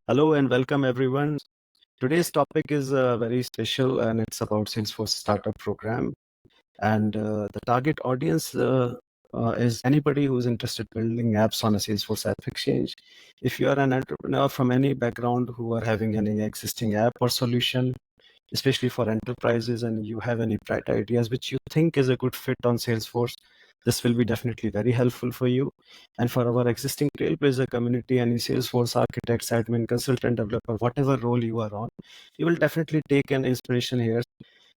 Hello and welcome everyone. Today's topic is very special and it's about Salesforce Startup Program. And the target audience is anybody who's interested in building apps on a Salesforce AppExchange. If you are an entrepreneur from any background who are having any existing app or solution, especially for enterprises, and you have any bright ideas which you think is a good fit on Salesforce, this will be definitely very helpful for you. And for our existing Trailblazer community, any Salesforce architects, admin, consultant, developer, whatever role you are on, you will definitely take an inspiration here.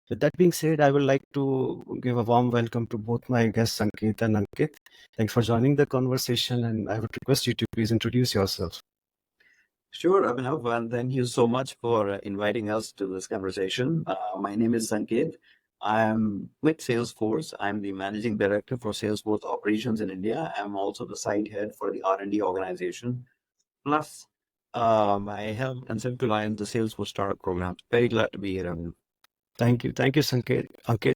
With that being said, I would like to give a warm welcome to both my guests, Sanket and Ankit. Thanks for joining the conversation, and I would request you to please introduce yourself. Sure, Abhinav, and thank you so much for inviting us to this conversation. My name is Sanket. I'm with Salesforce. I'm the managing director for Salesforce Operations in India. I'm also the site head for the R&D organization. Plus, I help conceptualize the Salesforce Startup Program. Very glad to be here, Abhinav. Thank you. Thank you, Sanket. Ankit.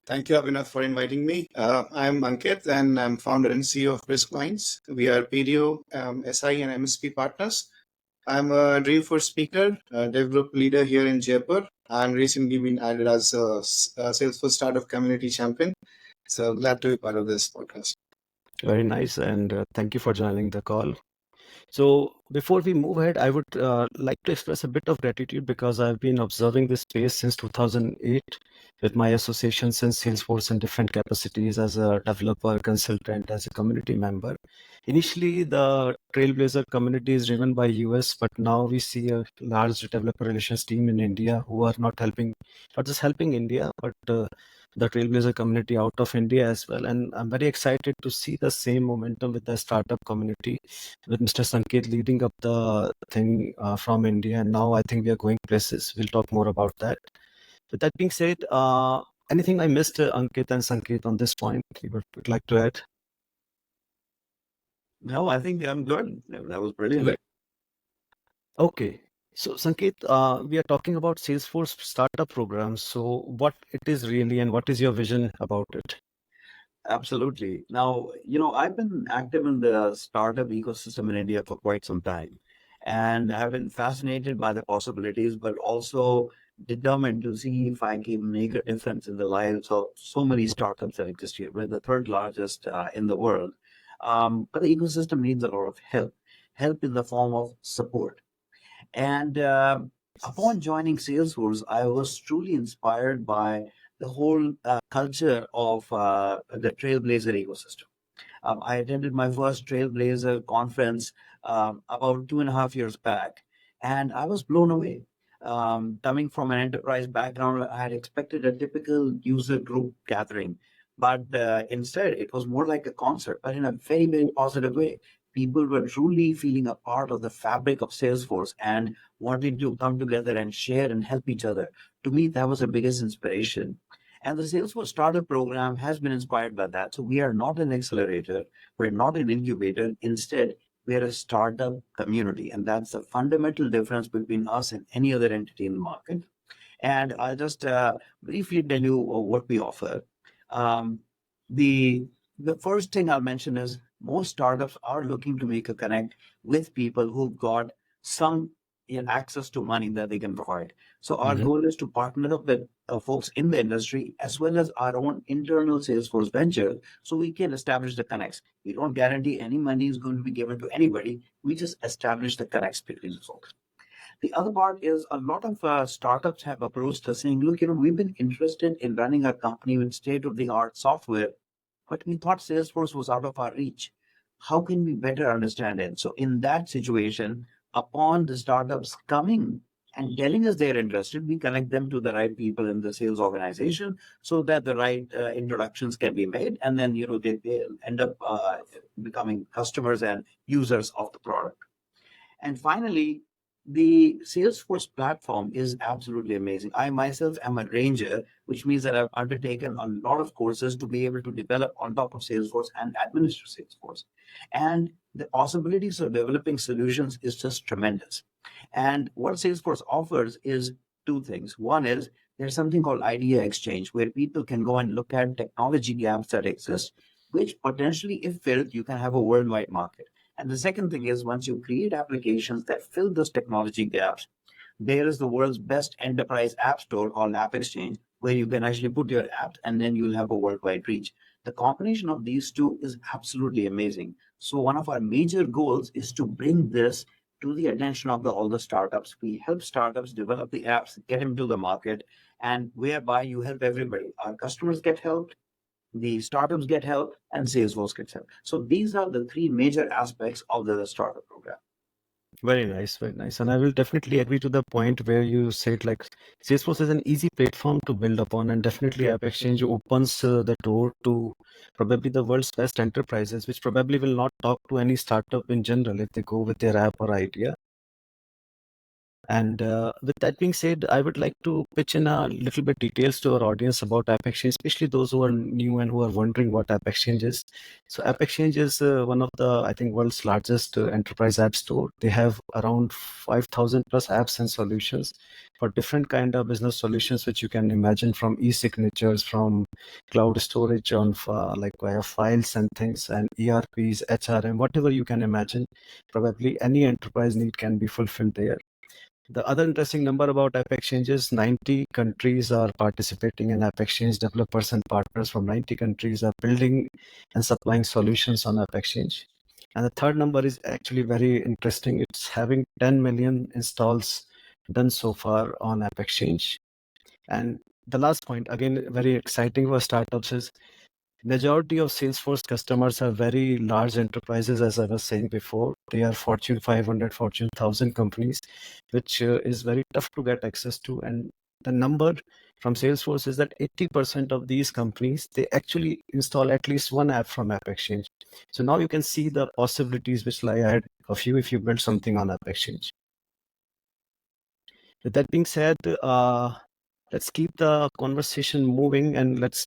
Thank you, Abhinav, for inviting me. I'm Ankit, and I'm founder and CEO of Risk Lines. We are PDO, SI, and MSP partners. I'm a Dreamforce speaker, dev group leader here in Jaipur, and recently been added as a Salesforce Startup Community Champion. So glad to be part of this podcast. Very nice, and thank you for joining the call. So before we move ahead, I would like to express a bit of gratitude because I've been observing this space since 2008 with my associations in Salesforce in different capacities as a developer, consultant, as a community member. Initially, the Trailblazer community is driven by US, but now we see a large developer relations team in India who are not just helping India, but the Trailblazer community out of India as well. And I'm very excited to see the same momentum with the startup community with Mr. Sanket leading up the thing from India. And now I think we are going places. We'll talk more about that. With that being said, anything I missed, Ankit and Sanket, on this point you would like to add? No, I think I'm good. That was brilliant. Okay. So Sanket, we are talking about Salesforce Startup Program. So what it is really and what is your vision about it? Absolutely. Now, I've been active in the startup ecosystem in India for quite some time, and I've been fascinated by the possibilities, but also determined to see if I can make a difference in the lives of so many startups that exist here. We're the third largest in the world. But the ecosystem needs a lot of help in the form of support. And upon joining Salesforce, I was truly inspired by the whole culture of the Trailblazer ecosystem. I attended my first Trailblazer conference about 2.5 years back, and I was blown away. Coming from an enterprise background, I had expected a typical user group gathering, but instead it was more like a concert, but in a very, very positive way. People were truly feeling a part of the fabric of Salesforce and wanting to come together and share and help each other. To me, that was the biggest inspiration. And the Salesforce Startup Program has been inspired by that. So we are not an accelerator, we're not an incubator. Instead, we're a startup community. And that's the fundamental difference between us and any other entity in the market. And I'll just briefly tell you what we offer. Um, the the first thing I'll mention is most startups are looking to make a connect with people who've got some access to money that they can provide. So our Mhm. goal is to partner up with folks in the industry as well as our own internal Salesforce venture, so we can establish the connects. We don't guarantee any money is going to be given to anybody. We just establish the connects between the folks. The other part is a lot of startups have approached us saying, look, we've been interested in running our company with state of the art software, but we thought Salesforce was out of our reach. How can we better understand it? So, in that situation, upon the startups coming and telling us they're interested, we connect them to the right people in the sales organization so that the right introductions can be made. And then, they end up becoming customers and users of the product. And finally, the Salesforce platform is absolutely amazing. I myself am a ranger, which means that I've undertaken a lot of courses to be able to develop on top of Salesforce and administer Salesforce. And the possibilities of developing solutions is just tremendous. And what Salesforce offers is two things. One is there's something called Idea Exchange, where people can go and look at technology gaps that exist, which potentially, if filled, you can have a worldwide market. And the second thing is once you create applications that fill those technology gaps, there is the world's best enterprise app store called AppExchange, where you can actually put your apps and then you'll have a worldwide reach. The combination of these two is absolutely amazing. So one of our major goals is to bring this to the attention of all the startups. We help startups develop the apps, get them to the market, and whereby you help everybody. Our customers get helped, the startups get help, and Salesforce gets help. So these are the three major aspects of the startup program. Very nice, very nice. And I will definitely agree to the point where you said like Salesforce is an easy platform to build upon, and definitely App Exchange opens the door to probably the world's best enterprises, which probably will not talk to any startup in general if they go with their app or idea. And with that being said, I would like to pitch in a little bit details to our audience about App Exchange, especially those who are new and who are wondering what App Exchange is. So App Exchange is one of the, I think, world's largest enterprise app store. They have around 5,000 plus apps and solutions for different kind of business solutions, which you can imagine, from e-signatures, from cloud storage on like via files and things, and ERPs, HRM, whatever you can imagine. Probably any enterprise need can be fulfilled there. The other interesting number about App Exchange is 90 countries are participating in App Exchange. Developers and partners from 90 countries are building and supplying solutions on App Exchange. And the third number is actually very interesting. It's having 10 million installs done so far on App Exchange. And the last point, again, very exciting for startups, is majority of Salesforce customers are very large enterprises, as I was saying before. They are Fortune 500, Fortune 1000 companies, which is very tough to get access to. And the number from Salesforce is that 80% of these companies, they actually install at least one app from App Exchange. So now you can see the possibilities which lie ahead of you if you build something on App Exchange. With that being said, let's keep the conversation moving and let's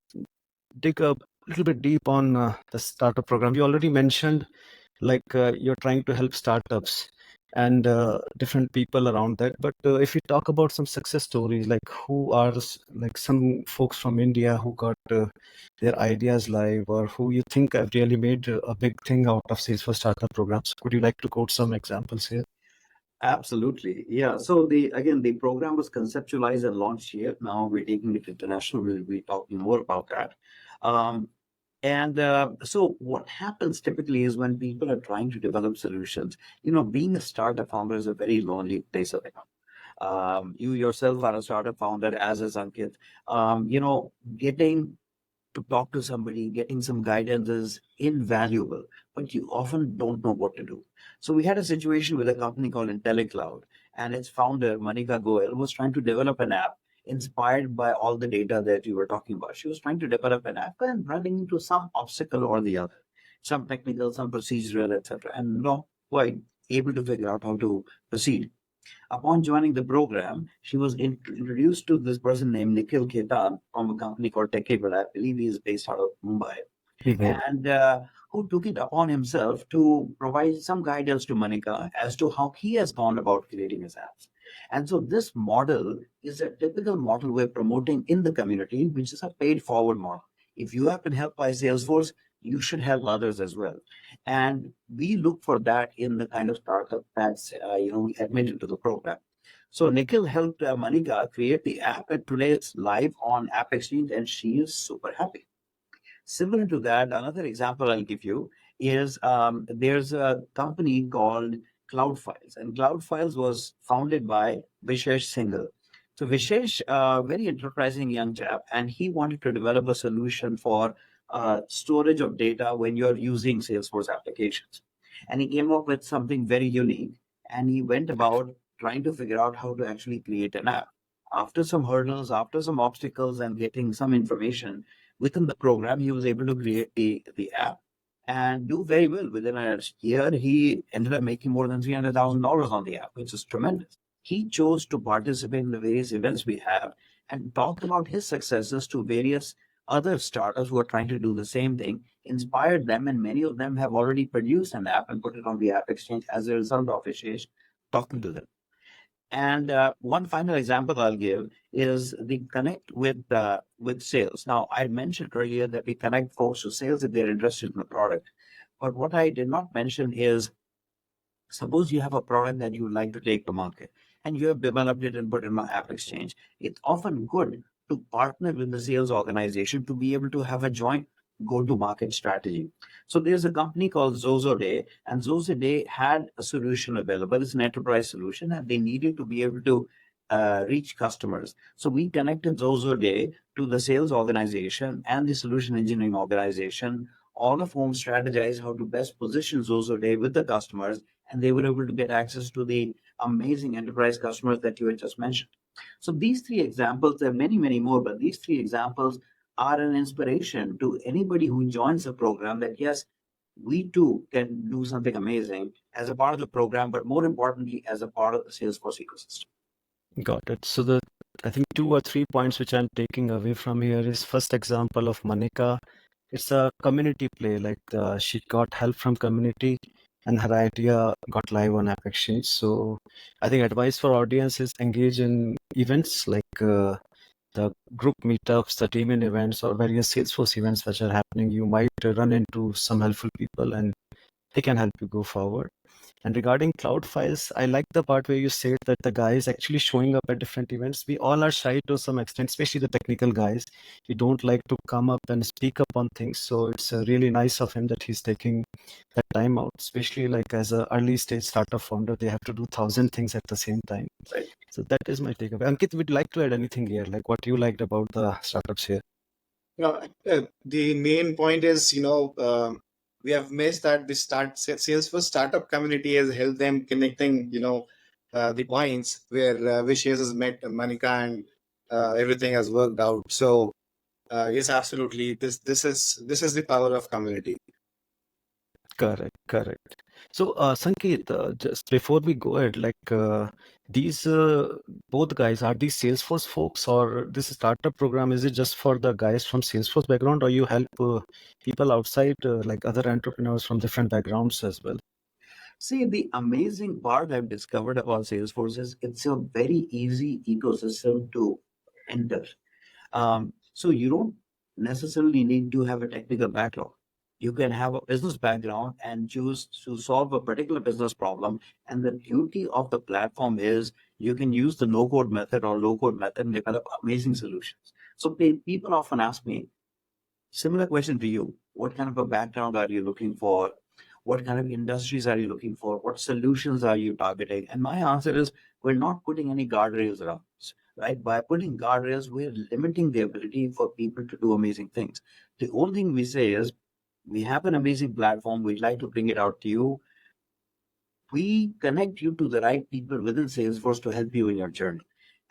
dig a little bit deep on the startup program. You already mentioned like you're trying to help startups and different people around that. But if you talk about some success stories, like who are like some folks from India who got their ideas live, or who you think have really made a big thing out of Salesforce startup programs, could you like to quote some examples here? Absolutely. Yeah. So the program was conceptualized and launched here. Now we're taking it international. We'll be talking more about that. Um, so what happens typically is when people are trying to develop solutions, being a startup founder is a very lonely place of it. You yourself are a startup founder, as is Ankit. Getting to talk to somebody, getting some guidance is invaluable, but you often don't know what to do. So we had a situation with a company called IntelliCloud, and its founder, Manika Goel, was trying to develop an app inspired by all the data that you were talking about. She was trying to develop an app and running into some obstacle or the other, some technical, some procedural, etc., and not quite able to figure out how to proceed. Upon joining the program, she was introduced to this person named Nikhil Khaitan from a company called Techable. I believe he is based out of Mumbai, Mhm. and who took it upon himself to provide some guidance to Manika as to how he has gone about creating his apps. And so this model is a typical model we're promoting in the community, which is a paid forward model. If you have been helped by Salesforce, you should help others as well. And we look for that in the kind of startup that's admitted to the program. So Nikhil helped Manika create the app, and today it's live on App Exchange, and she is super happy. Similar to that, another example I'll give you is there's a company called Cloud Files, and Cloud Files was founded by Vishesh Singhal. So Vishesh, very enterprising young chap, and he wanted to develop a solution for storage of data when you're using Salesforce applications. And he came up with something very unique, and he went about trying to figure out how to actually create an app. After some hurdles, after some obstacles, and getting some information, within the program, he was able to create the app and do very well. Within a year, he ended up making more than $300,000 on the app, which is tremendous. He chose to participate in the various events we have and talk about his successes to various other startups who are trying to do the same thing, inspired them, and many of them have already produced an app and put it on the App Exchange as a result of Vishesh talking to them. And one final example I'll give is the connect with sales. Now, I mentioned earlier that we connect folks to sales if they're interested in the product. But what I did not mention is, suppose you have a product that you would like to take to market and you have developed it and put it in my app exchange. It's often good to partner with the sales organization to be able to have a joint go-to-market strategy. So there's a company called Zozo Day, and Zozo Day had a solution available. It's an enterprise solution, and they needed to be able to reach customers. So we connected Zozo Day to the sales organization and the solution engineering organization, all of whom strategize how to best position Zozo Day with the customers, and they were able to get access to the amazing enterprise customers that you had just mentioned. So these three examples, there are many, many more, but these three examples are an inspiration to anybody who joins the program that yes, we too can do something amazing as a part of the program, but more importantly, as a part of the Salesforce ecosystem. Got it. So I think 2 or 3 points which I'm taking away from here is first example of Manika. It's a community play. Like she got help from community, and her idea got live on AppExchange. So I think advice for audience is engage in events like the group meetups, the team in events, or various Salesforce events which are happening. You might run into some helpful people, and they can help you go forward. And regarding cloud files, I like the part where you said that the guy is actually showing up at different events. We all are shy to some extent, especially the technical guys. We don't like to come up and speak up on things. So it's really nice of him that he's taking that time out, especially like as an early stage startup founder, they have to do 1,000 things at the same time. Right. So that is my takeaway. Ankit, would you like to add anything here? Like what you liked about the startups here? The main point is, we have missed that the Salesforce startup community has helped them connecting, the points where Vishes has met Manika and everything has worked out. So yes, absolutely. This is the power of community. Correct. So, Sanket, just before we go ahead, like these both guys, are these Salesforce folks or this startup program, is it just for the guys from Salesforce background, or you help people outside, like other entrepreneurs from different backgrounds as well? See, the amazing part I've discovered about Salesforce is it's a very easy ecosystem to enter. So you don't necessarily need to have a technical background. You can have a business background and choose to solve a particular business problem. And the beauty of the platform is you can use the no-code method or low-code method and develop amazing solutions. So people often ask me, similar question to you, what kind of a background are you looking for? What kind of industries are you looking for? What solutions are you targeting? And my answer is we're not putting any guardrails around this, right? By putting guardrails, we're limiting the ability for people to do amazing things. The only thing we say is we have an amazing platform. We'd like to bring it out to you. We connect you to the right people within Salesforce to help you in your journey.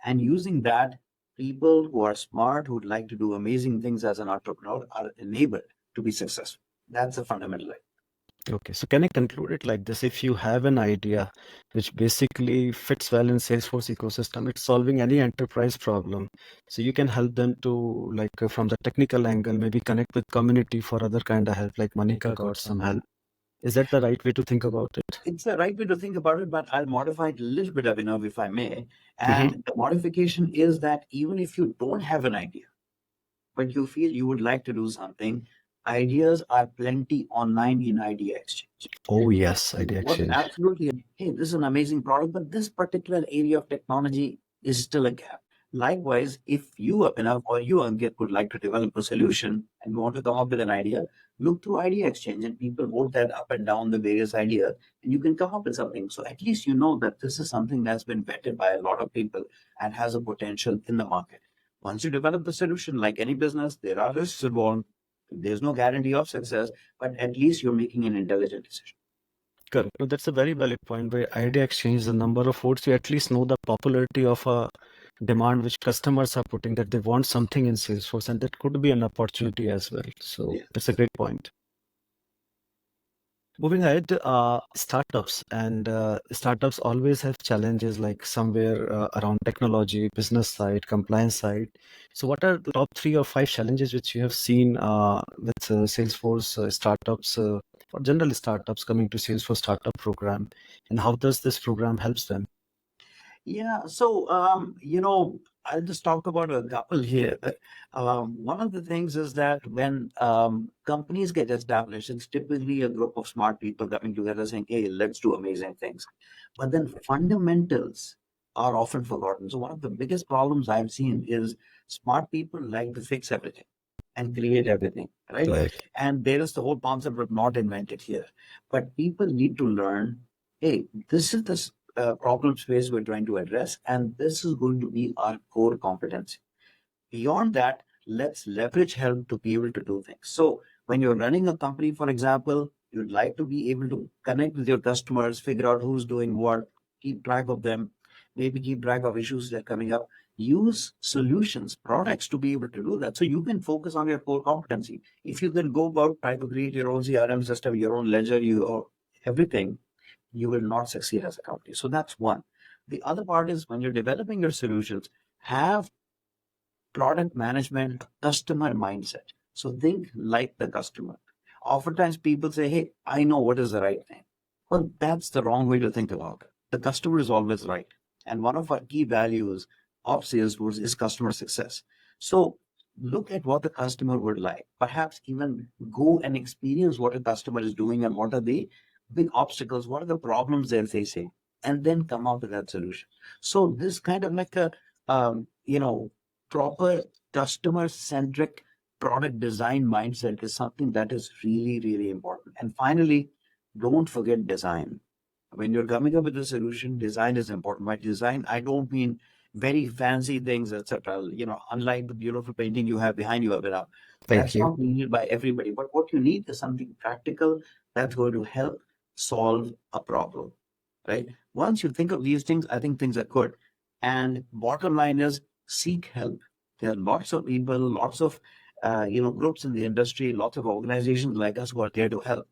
And using that, people who are smart, who'd like to do amazing things as an entrepreneur, are enabled to be successful. That's the fundamental idea. Okay, so can I conclude it like this? If you have an idea which basically fits well in Salesforce ecosystem, it's solving any enterprise problem. So you can help them to like from the technical angle, maybe connect with community for other kind of help, like Manika got some help. Is that the right way to think about it? It's the right way to think about it, but I'll modify it a little bit, Abhinav, if I may. And the modification is that even if you don't have an idea, but you feel you would like to do something, ideas are plenty online in Idea Exchange. Oh yes, Idea What Exchange. absolutely, hey, this is an amazing product, but this particular area of technology is still a gap. Likewise, if you, Abhinav, or you, Ankit, would like to develop a solution and want to come up with an idea, look through Idea Exchange and people vote that up and down the various ideas, and you can come up with something. So at least you know that this is something that's been vetted by a lot of people and has a potential in the market. Once you develop the solution, like any business, there are risks involved. There's no guarantee of success, but at least you're making an intelligent decision. Correct. No, that's a very valid point. Where Idea Exchange, the number of votes, you at least know the popularity of a demand which customers are putting, that they want something in Salesforce, and that could be an opportunity as well. So Yeah. that's a great point. Moving ahead, startups and startups always have challenges like somewhere around technology, business side, compliance side. So, what are the top 3 or 5 challenges which you have seen with Salesforce startups or general startups coming to Salesforce Startup Program, and how does this program helps them? Yeah, so I'll just talk about a couple here. One of the things is that when companies get established, it's typically a group of smart people coming together saying, "Hey, let's do amazing things." But then fundamentals are often forgotten. So one of the biggest problems I've seen is smart people like to fix everything and create everything, right? Right. And there is the whole concept of not invented here. But people need to learn, hey, this is the problem space we're trying to address, and this is going to be our core competency. Beyond that, let's leverage help to be able to do things. So when you're running a company, for example, you'd like to be able to connect with your customers, figure out who's doing what, keep track of them, maybe keep track of issues that are coming up. Use solutions, products to be able to do that. So you can focus on your core competency. If you can go about trying to create your own CRM system, your own ledger, your everything, you will not succeed as a company. So that's one. The other part is when you're developing your solutions, have product management, customer mindset. So think like the customer. Oftentimes people say, hey, I know what is the right thing. Well, that's the wrong way to think about it. The customer is always right. And one of our key values of Salesforce is customer success. So look at what the customer would like. Perhaps even go and experience what a customer is doing and what are the big obstacles, what are the problems they're facing, and then come up with that solution. So this kind of like a um, you know proper customer centric product design mindset is something that is really, really important. And finally, don't forget design. When you're coming up with a solution, design is important. By design, I don't mean very fancy things, etc. Unlike the beautiful painting you have behind you, Abhinav, Thank that's you. not needed by everybody. But what you need is something practical that's going to help solve a problem, right? Once you think of these things, I think things are good. And bottom line is seek help. There are lots of people, lots of groups in the industry, lots of organizations like us who are there to help.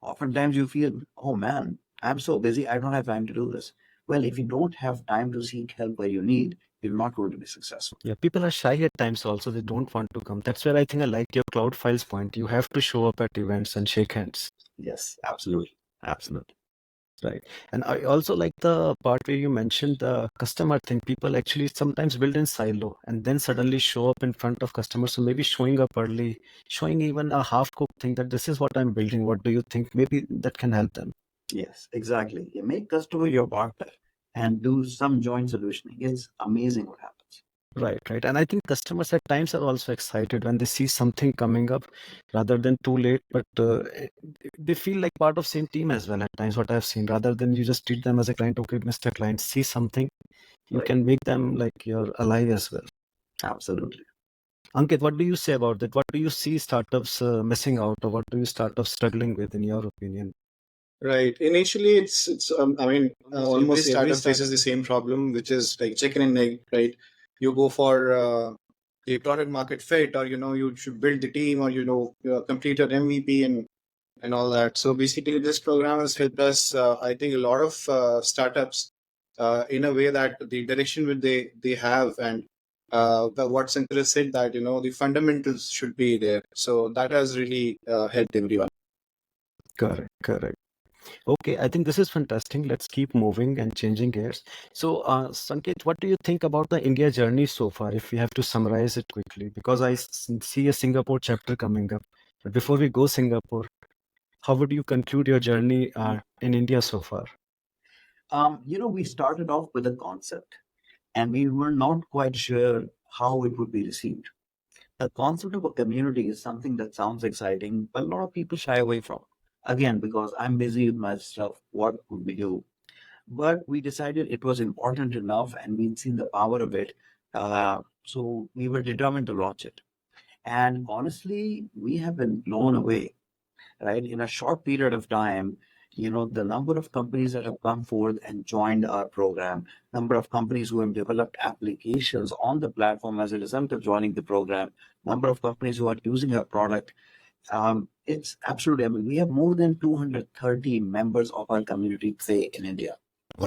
Oftentimes you feel, oh man, I'm so busy, I don't have time to do this. Well, if you don't have time to seek help where you need, you're not going to be successful. Yeah, people are shy at times also. They don't want to come. That's where I think I like your cloud files point. You have to show up at events and shake hands. Yes, absolutely. Absolutely. Right. And I also like the part where you mentioned the customer thing. People actually sometimes build in silo and then suddenly show up in front of customers. So maybe showing up early, showing even a half-cooked thing that this is what I'm building. What do you think? Maybe that can help them. Yes, exactly. You make customer your partner and do some joint solutioning. It's amazing what happens. Right, right. And I think customers at times are also excited when they see something coming up rather than too late, but they feel like part of same team as well at times, what I've seen, rather than you just treat them as a client. Okay, Mr. Client, see something, you Right. can make them like your ally as well. Absolutely. Ankit, what do you say about that? What do you see startups missing out, or what do you startups struggling with, in your opinion? Right. Initially, it's I mean, almost every startup faces the same problem, which is like chicken and egg, right? You go for the product market fit, or you should build the team, or complete your MVP and all that. So basically, this program has helped us. I think a lot of startups, in a way that the direction which they have, and what Sanket has said, that the fundamentals should be there. So that has really helped everyone. Correct, correct. Okay, I think this is fantastic. Let's keep moving and changing gears. So, Sanket, what do you think about the India journey so far, if we have to summarize it quickly? Because I see a Singapore chapter coming up. But before we go Singapore, how would you conclude your journey in India so far? We started off with a concept and we were not quite sure how it would be received. The concept of a community is something that sounds exciting, but a lot of people shy away from. Again, because I'm busy with my stuff, what would we do? But we decided it was important enough and we'd seen the power of it. So we were determined to launch it. And honestly, we have been blown away, right? In a short period of time, the number of companies that have come forward and joined our program, number of companies who have developed applications on the platform as a result of joining the program, number of companies who are using our product, it's absolutely. I mean, we have more than 230 members of our community today in India,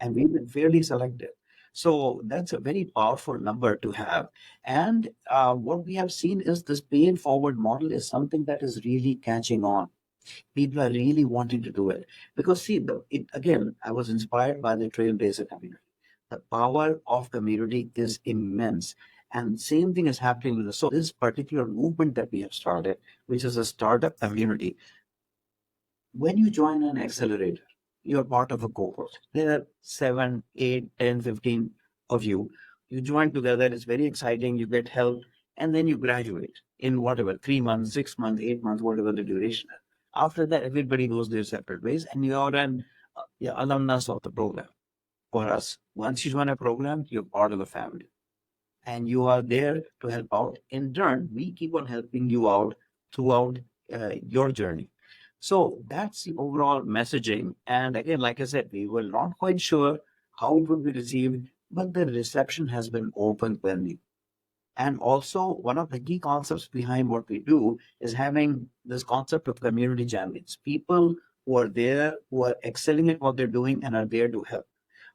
and we've been fairly selective. So that's a very powerful number to have. And what we have seen is this pay it forward model is something that is really catching on. People are really wanting to do it because see, again, I was inspired by the Trailblazer community. The power of community is immense. And same thing is happening with this particular movement that we have started, which is a startup community. When you join an accelerator, you're part of a cohort. There are 7, 8, 10, 15 of you. You join together, it's very exciting, you get help, and then you graduate in whatever, 3 months, 6 months, 8 months, whatever the duration is. After that, everybody goes their separate ways, and you're an alumnus of the program. For us, once you join a program, you're part of the family and you are there to help out. In turn, we keep on helping you out throughout your journey. So that's the overall messaging. And again, like I said, we were not quite sure how it would be received, but the reception has been overwhelming. And also, one of the key concepts behind what we do is having this concept of community champions, people who are there, who are excelling at what they're doing and are there to help.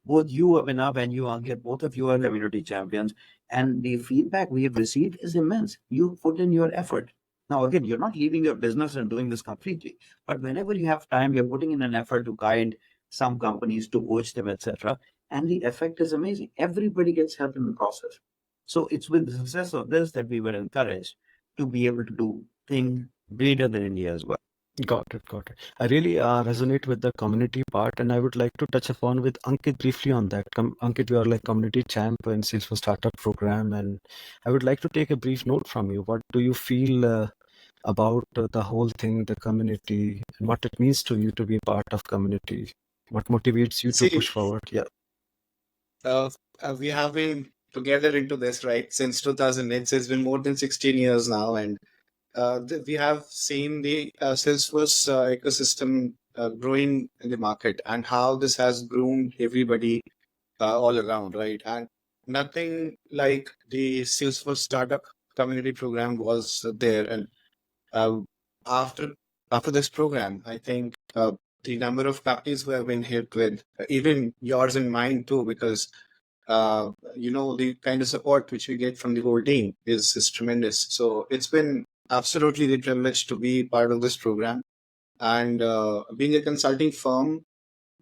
Both you, Abhinav, and you, Ankit, both of you are community champions. And the feedback we have received is immense. You put in your effort. Now, again, you're not leaving your business and doing this completely. But whenever you have time, you're putting in an effort to guide some companies, to coach them, etc. And the effect is amazing. Everybody gets help in the process. So it's with the success of this that we were encouraged to be able to do things greater than India as well. Got it, got it. I really resonate with the community part, and I would like to touch upon with Ankit briefly on that. Ankit, you are like community champ in Salesforce Startup Program, and I would like to take a brief note from you. What do you feel about the whole thing, the community, and what it means to you to be part of community? What motivates you to See, push forward? Yeah. we have been together into this, right, since 2008. So it's been more than 16 years now. And we have seen the Salesforce ecosystem growing in the market and how this has groomed everybody all around, right? And nothing like the Salesforce Startup Community Program was there. And uh, after after this program, I think the number of companies who have been hit with, even yours and mine too, because the kind of support which we get from the whole team is tremendous. So it's been absolutely the privilege to be part of this program. And being a consulting firm,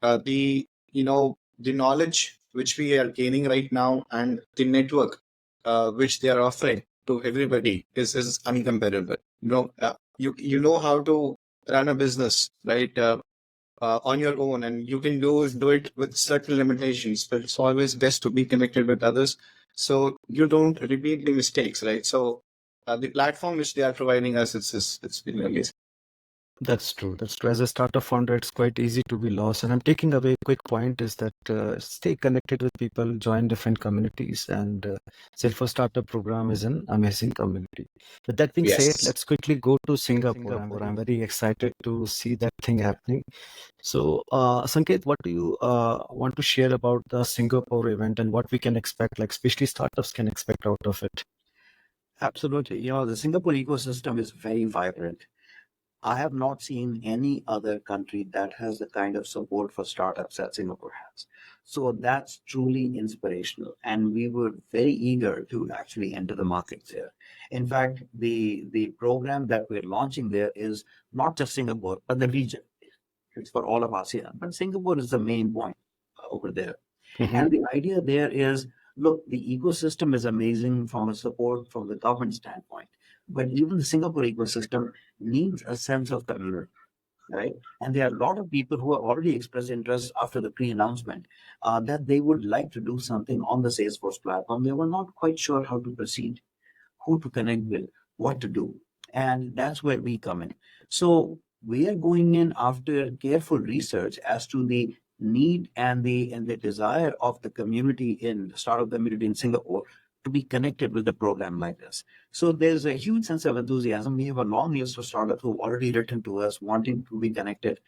the knowledge which we are gaining right now and the network which they are offering to everybody is uncomparable. You know how to run a business, right? On your own, and you can do it with certain limitations, but it's always best to be connected with others so you don't repeat the mistakes, right? So the platform which they are providing us, it's been amazing. That's true. That's true. As a startup founder, it's quite easy to be lost. And I'm taking away a quick point is that stay connected with people, join different communities, and Salesforce Startup Program is an amazing community. With that being said, Yes. let's quickly go to Singapore. I'm very excited to see that thing happening. So, Sanket, what do you want to share about the Singapore event and what we can expect, like especially startups can expect out of it? Absolutely. The Singapore ecosystem is very vibrant. I have not seen any other country that has the kind of support for startups that Singapore has. So that's truly inspirational. And we were very eager to actually enter the market there. In fact, the program that we're launching there is not just Singapore, but the region. It's for all of ASEAN. But Singapore is the main point over there. And the idea there is, look, the ecosystem is amazing from a support from the government standpoint, but even the Singapore ecosystem needs a sense of community, right? And there are a lot of people who have already expressed interest after the pre-announcement that they would like to do something on the Salesforce platform. They were not quite sure how to proceed, who to connect with, what to do. And that's where we come in. So we are going in after careful research as to the need and the desire of the community in the startup community in Singapore to be connected with a program like this. So there's a huge sense of enthusiasm. We have a long list of startups who've already written to us wanting to be connected.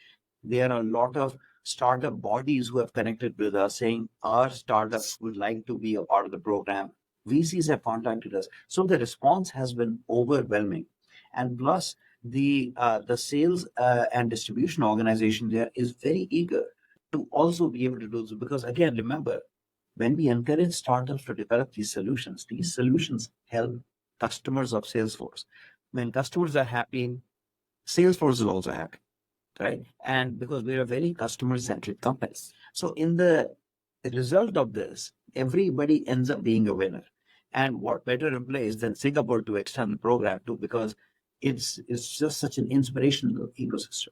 There are a lot of startup bodies who have connected with us saying our startups would like to be a part of the program. VCs have contacted us. So the response has been overwhelming. And plus, the sales and distribution organization there is very eager to also be able to do this. Because again, remember, when we encourage startups to develop these solutions help customers of Salesforce. When customers are happy, Salesforce is also happy, right? And because we're a very customer-centric company. So in the result of this, everybody ends up being a winner. And what better place than Singapore to extend the program to, because it's just such an inspirational ecosystem.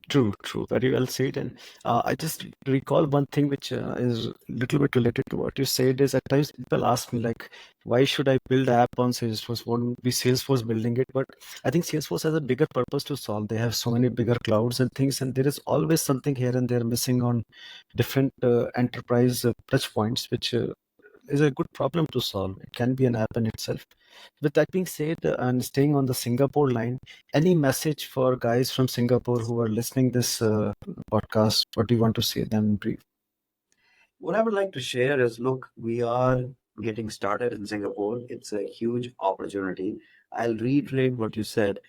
True, true. Very well said. And I just recall one thing which is a little bit related to what you said is at times people ask me like, why should I build app on Salesforce? Won't be Salesforce building it? But I think Salesforce has a bigger purpose to solve. They have so many bigger clouds and things, and there is always something here and there missing on different enterprise touch points, which is a good problem to solve. It can be an app in itself. With that being said, and staying on the Singapore line, any message for guys from Singapore who are listening this podcast? What do you want to say them in brief? What I would like to share is, look, we are getting started in Singapore. It's a huge opportunity. I'll reiterate what you said.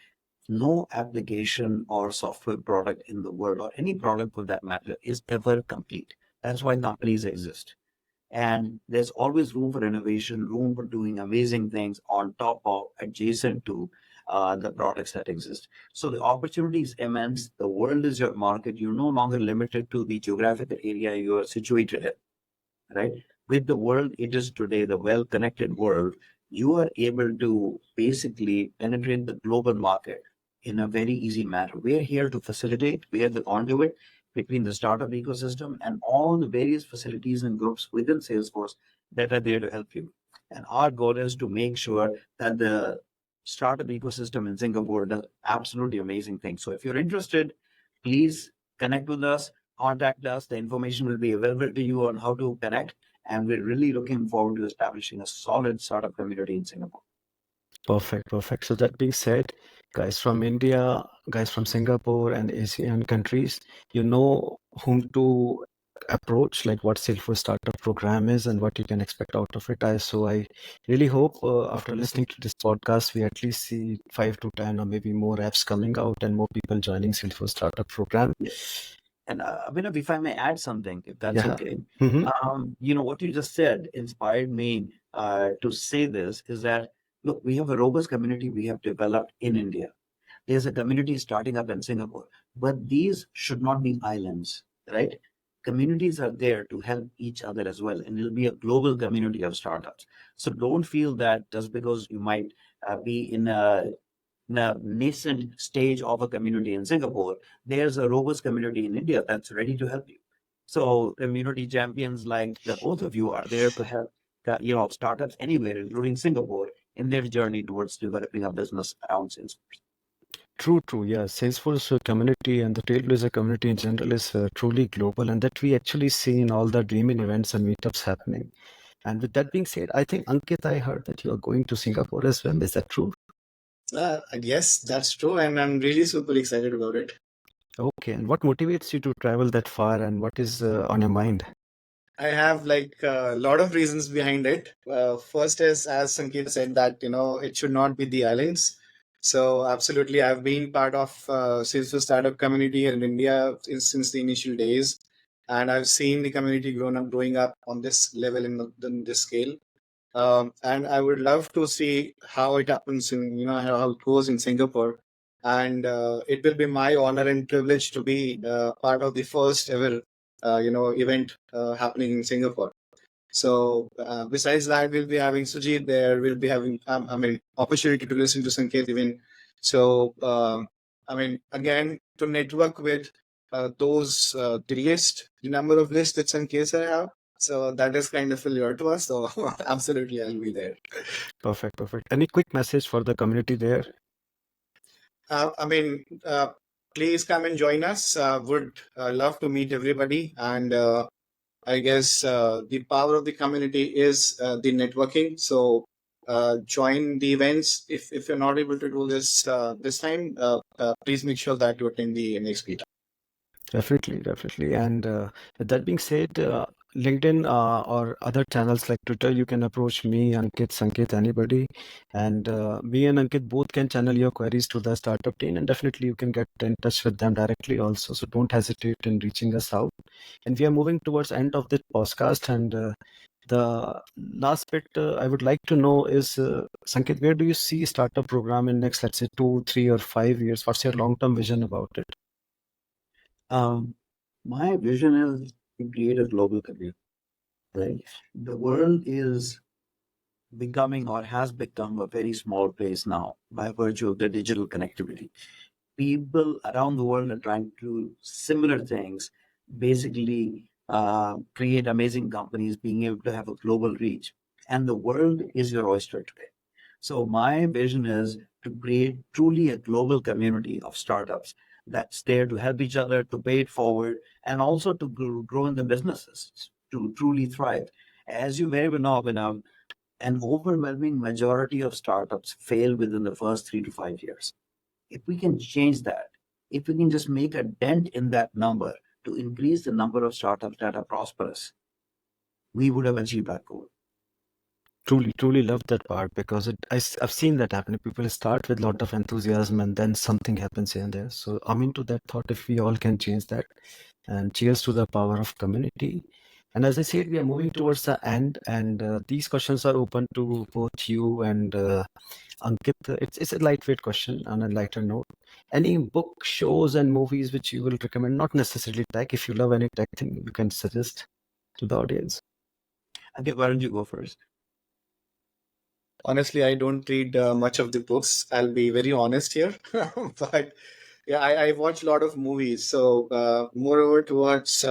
No application or software product in the world, or any product for that matter, is ever complete. That's why companies exist. And there's always room for innovation, room for doing amazing things on top of, adjacent to the products that exist. So the opportunity is immense. The world is your market. You're no longer limited to the geographical area you are situated in, right? With the world it is today, the well-connected world, you are able to basically penetrate the global market in a very easy manner. We are here to facilitate. We are the conduit between the startup ecosystem and all the various facilities and groups within Salesforce that are there to help you. And our goal is to make sure that the startup ecosystem in Singapore does absolutely amazing things. So if you're interested, please connect with us, contact us. The information will be available to you on how to connect. And we're really looking forward to establishing a solid startup community in Singapore. Perfect, perfect. So that being said, guys from India, guys from Singapore and Asian countries, you know whom to approach, like what Salesforce Startup Program is and what you can expect out of it. I really hope after listening to this podcast, we at least see 5 to 10 or maybe more apps coming out and more people joining Salesforce Startup Program. Yes. And Abhinav, if I may add something, if that's Yeah. okay. Mhm. What you just said inspired me to say this, is that, look, we have a robust community we have developed in India. There's a community starting up in Singapore, but these should not be islands, right? Communities are there to help each other as well, and it'll be a global community of startups. So don't feel that just because you might be in a nascent stage of a community in Singapore, there's a robust community in India that's ready to help you. So community champions like the both of you are there to help startups anywhere, including Singapore, in their journey towards developing a business around Salesforce. True, true. Yeah, Salesforce community and the Trailblazer community in general is truly global, and that we actually see in all the Dream-In events and meetups happening. And with that being said, I think Ankit, I heard that you are going to Singapore as well. Is that true? Yes, that's true, and I'm really super excited about it. Okay. And what motivates you to travel that far, and what is on your mind? I have like a lot of reasons behind it. First is, as Sanket said, that it should not be the islands. So absolutely, I've been part of Salesforce startup community in India since the initial days, and I've seen the community growing up on this level in this scale. And I would love to see how it happens in how it goes in Singapore. And it will be my honor and privilege to be part of the first ever event happening in Singapore. So besides that, we'll be having Sujit there. We'll be having opportunity to listen to Sanket even. So again, to network with those the number of lists that Sanket I have. So that is kind of familiar to us. So absolutely, I'll be there. Perfect, perfect. Any quick message for the community there? Uh, I mean, uh, please come and join us. Would love to meet everybody. And I guess the power of the community is the networking. So join the events. If you're not able to do this this time, please make sure that you attend the next meetup. Definitely, definitely. And with that being said, LinkedIn or other channels like Twitter, you can approach me, Ankit, Sanket, anybody. And me and Ankit both can channel your queries to the startup team. And definitely you can get in touch with them directly also. So don't hesitate in reaching us out. And we are moving towards end of this podcast. And the last bit I would like to know is, Sanket, where do you see startup program in next, let's say, 2, 3, or 5 years? What's your long-term vision about it? My vision is to create a global community. right? The world is becoming or has become a very small place now by virtue of the digital connectivity. People around the world are trying to do similar things, basically create amazing companies, being able to have a global reach. And the world is your oyster today. So my vision is to create truly a global community of startups that's there to help each other, to pay it forward, and also to grow in the businesses, to truly thrive. As you very well know, an overwhelming majority of startups fail within the first 3 to 5 years. If we can change that, if we can just make a dent in that number to increase the number of startups that are prosperous, we would have achieved that goal. Truly, truly love that part because I've seen that happening. People start with a lot of enthusiasm and then something happens here and there. So I'm into that thought if we all can change that. And cheers to the power of community. And as I said, we are moving towards the end, and these questions are open to both you and Ankit. It's a lightweight question on a lighter note. Any book, shows, and movies which you will recommend? Not necessarily tech. If you love any tech thing, you can suggest to the audience. Okay, why don't you go first? Honestly, I don't read much of the books. I'll be very honest here. But yeah, I watch a lot of movies. So moreover towards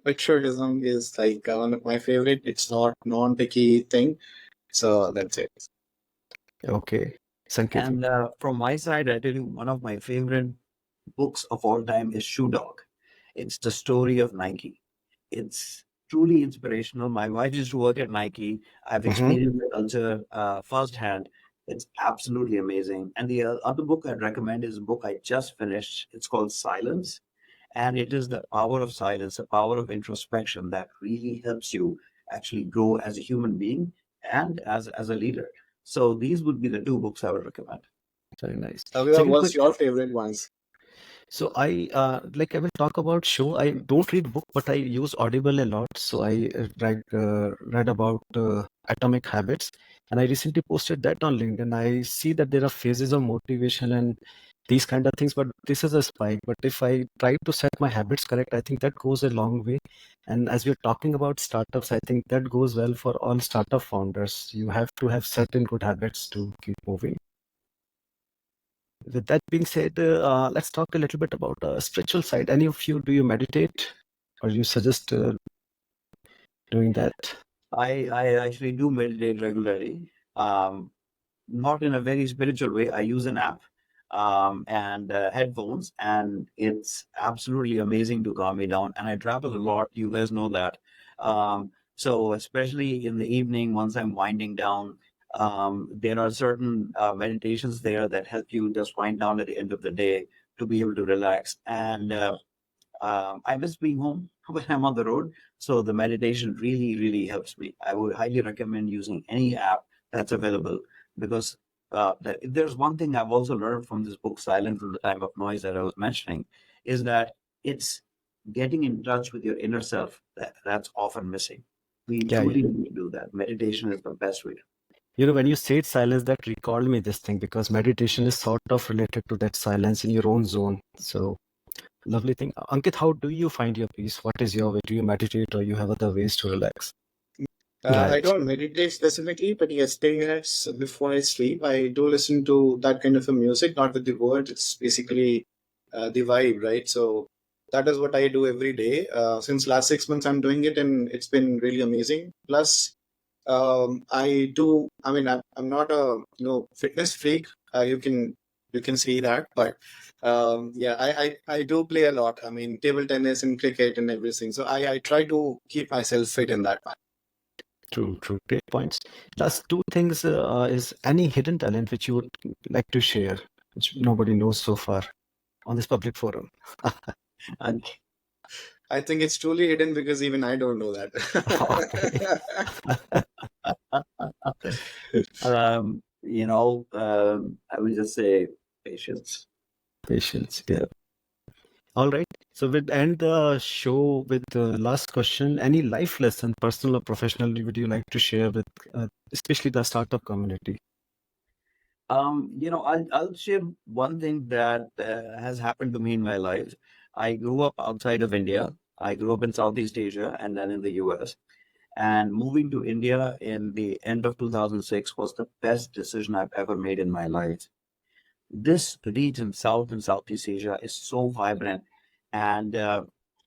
patriotism is like one of my favorite. It's not non-techie thing. So that's it. Okay, Sanket. And from my side, I tell you, one of my favorite books of all time is Shoe Dog. It's the story of Nike. It's truly inspirational. My wife used to work at Nike. I've Mm-hmm. experienced the culture firsthand. It's absolutely amazing. And the other book I'd recommend is a book I just finished. It's called Silence. And it is the power of silence, the power of introspection that really helps you actually grow as a human being and as a leader. So these would be the two books I would recommend. Very nice. Second What's quick. your favorite ones? So I will talk about show. I don't read book, but I use Audible a lot. So I read about Atomic Habits, and I recently posted that on LinkedIn. I see that there are phases of motivation and these kind of things, but this is a spike. But if I try to set my habits correct, I think that goes a long way. And as we're talking about startups, I think that goes well for all startup founders. You have to have certain good habits to keep moving. With that being said, let's talk a little bit about spiritual side. Any of you, do you meditate or you suggest doing that? I actually do meditate regularly. Not in a very spiritual way. I use an app and headphones, and it's absolutely amazing to calm me down. And I travel a lot. You guys know that. So especially in the evening, once I'm winding down, there are certain meditations there that help you just wind down at the end of the day to be able to relax. And I miss being home when I'm on the road. So the meditation really, really helps me. I would highly recommend using any app that's available because if there's one thing I've also learned from this book, Silence in the Time of Noise, that I was mentioning, is that it's getting in touch with your inner self that's often missing. We Yeah, yeah. truly need to do that. Meditation is the best way. You know, when you said silence, that recalled me this thing because meditation is sort of related to that silence in your own zone. So lovely thing. Ankit, how do you find your peace? What is your way? Do you meditate or you have other ways to relax? I Right. don't meditate specifically, but yes, 10 minutes before I sleep, I do listen to that kind of a music, not with the words. It's basically the vibe, right? So that is what I do every day. Since last 6 months, I'm doing it, and it's been really amazing. Plus, I do. I mean, I'm not a fitness freak. You can see that, but yeah, I do play a lot. I mean, table tennis and cricket and everything. So I try to keep myself fit in that. True, true. Great points. Last two things is any hidden talent which you would like to share, which nobody knows so far on this public forum. And I think it's truly hidden because even I don't know that. Okay. I would just say patience. Patience. Yeah. All right. So we'll end the show with the last question. Any life lesson, personal or professional, would you like to share with, especially the startup community? I'll share one thing that has happened to me in my life. I grew up outside of India. I grew up in Southeast Asia and then in the US. And moving to India in the end of 2006 was the best decision I've ever made in my life. This region, South and Southeast Asia, is so vibrant, and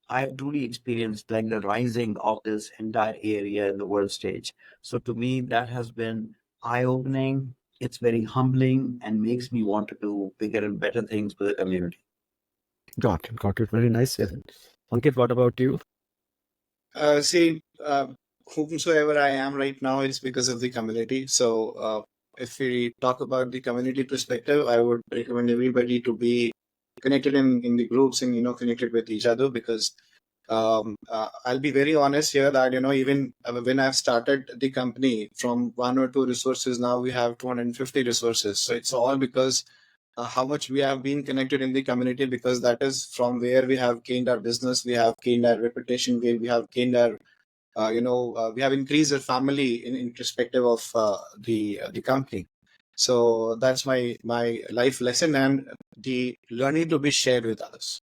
I've truly experienced like the rising of this entire area in the world stage. So to me, that has been eye-opening. It's very humbling and makes me want to do bigger and better things for the community. Got it. Got it. Very nice. Ankit, what about you? See, whomsoever I am right now is because of the community. So, if we talk about the community perspective, I would recommend everybody to be connected in the groups and connected with each other, because I'll be very honest here that even when I've started the company from one or two resources, now we have 250 resources. So it's all because how much we have been connected in the community, because that is from where we have gained our business, we have gained our reputation, we have gained our we have increased our family in perspective of the company. So that's my life lesson, and the learning to be shared with others.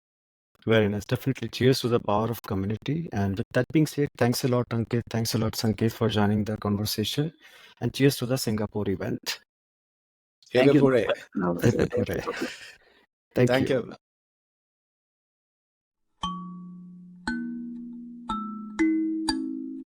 Very nice. Definitely. Cheers to the power of community. And with that being said, thanks a lot, Ankit. Thanks a lot, Sanket, for joining the conversation. And cheers to the Singapore event. Thank you. Singapore. Singapore. Thank Thank you. you.